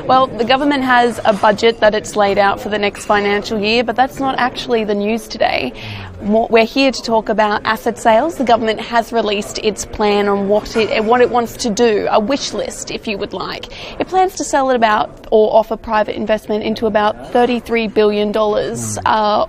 Well, the government has a budget that it's laid out for the next financial year, but that's not actually the news today. We're here to talk about asset sales. The government has released its plan on what it wants to do, a wish list, if you would like. It plans to sell or offer private investment into about $33 billion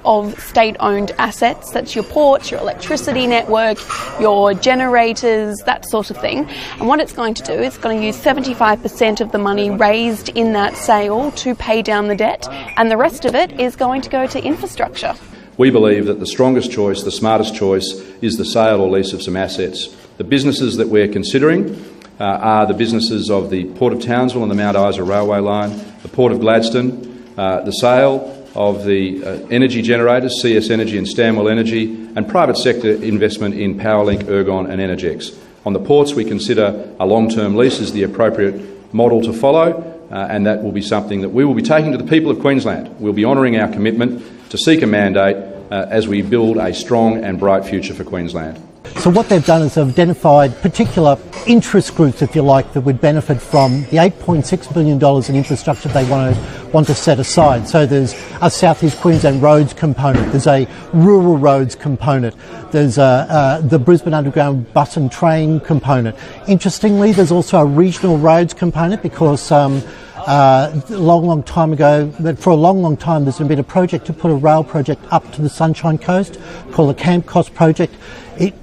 of state-owned assets. That's your ports, your electricity network, your generators, that sort of thing. And what it's going to do, it's going to use 75% of the money raised in that sale to pay down the debt, and the rest of it is going to go to infrastructure. We believe that the strongest choice, the smartest choice, is the sale or lease of some assets. The businesses that we're considering are the businesses of the Port of Townsville and the Mount Isa railway line, the Port of Gladstone, the sale of the energy generators, CS Energy and Stanwell Energy, and private sector investment in Powerlink, Ergon and Energex. On the ports, we consider a long-term lease as the appropriate model to follow, and that will be something that we will be taking to the people of Queensland. We'll be honouring our commitment to seek a mandate as we build a strong and bright future for Queensland. So what they've done is they've identified particular interest groups, if you like, that would benefit from the $8.6 billion in infrastructure they want to set aside. So there's a South East Queensland roads component, there's a rural roads component, there's the Brisbane Underground bus and train component. Interestingly, there's also a regional roads component because a long time ago, but for a long time, there's been a project to put a rail project up to the Sunshine Coast called the Camp Cost Project.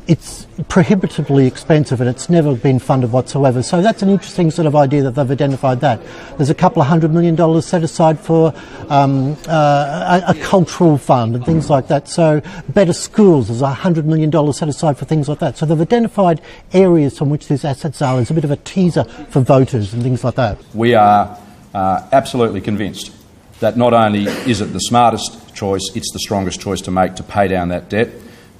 It's prohibitively expensive and it's never been funded whatsoever. So that's an interesting sort of idea that they've identified that. There's a couple of $100 million set aside for a cultural fund and things like that. So better schools, there's $100 million set aside for things like that. So they've identified areas from which these assets are. It's a bit of a teaser for voters and things like that. We are absolutely convinced that not only is it the smartest choice, it's the strongest choice to make to pay down that debt,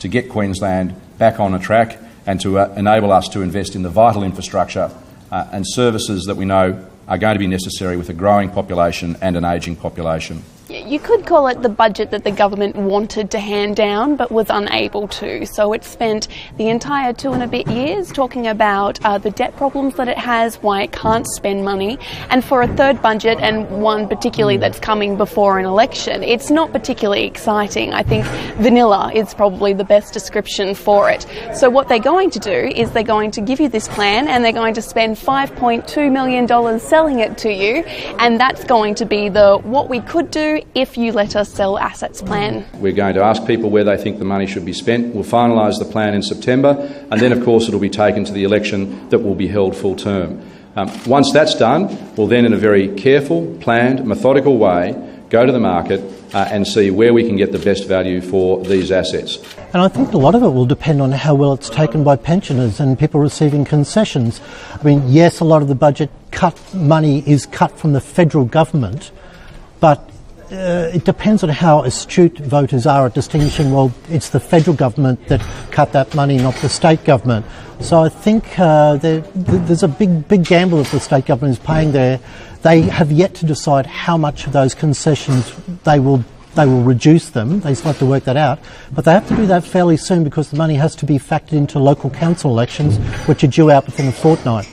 to get Queensland back on a track and to enable us to invest in the vital infrastructure and services that we know are going to be necessary with a growing population and an ageing population. You could call it the budget that the government wanted to hand down but was unable to. So it spent the entire 2 and a bit years talking about the debt problems that it has, why it can't spend money, and for a third budget, and one particularly that's coming before an election, it's not particularly exciting. I think vanilla is probably the best description for it. So what they're going to do is they're going to give you this plan and they're going to spend $5.2 million selling it to you, and that's going to be the what we could do if you let us sell assets plan. We're going to ask people where they think the money should be spent. We'll finalise the plan in September, and then of course it'll be taken to the election that will be held full term. Once that's done, we'll then in a very careful, planned, methodical way go to the market and see where we can get the best value for these assets. And I think a lot of it will depend on how well it's taken by pensioners and people receiving concessions. I mean, yes, a lot of the budget money is cut from the federal government, but it depends on how astute voters are at distinguishing, well, it's the federal government that cut that money, not the state government. So I think there's a big gamble that the state government is paying there. They have yet to decide how much of those concessions they will reduce them. They still have to work that out. But they have to do that fairly soon because the money has to be factored into local council elections, which are due out within a fortnight.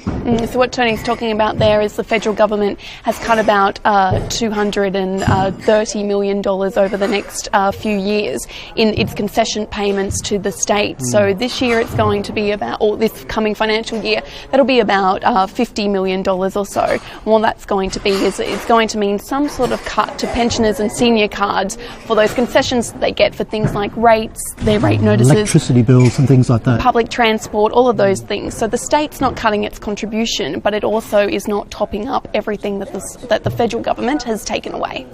So what Tony's talking about there is the federal government has cut about $230 million over the next few years in its concession payments to the state. So this year it's going to be about, or this coming financial year, that'll be about $50 million or so. And what that's going to be is it's going to mean some sort of cut to pensioners and senior cards for those concessions that they get for things like rates, their rate notices, electricity bills and things like that, public transport, all of those things. So the state's not cutting its contribution, but it also is not topping up everything that the federal government has taken away.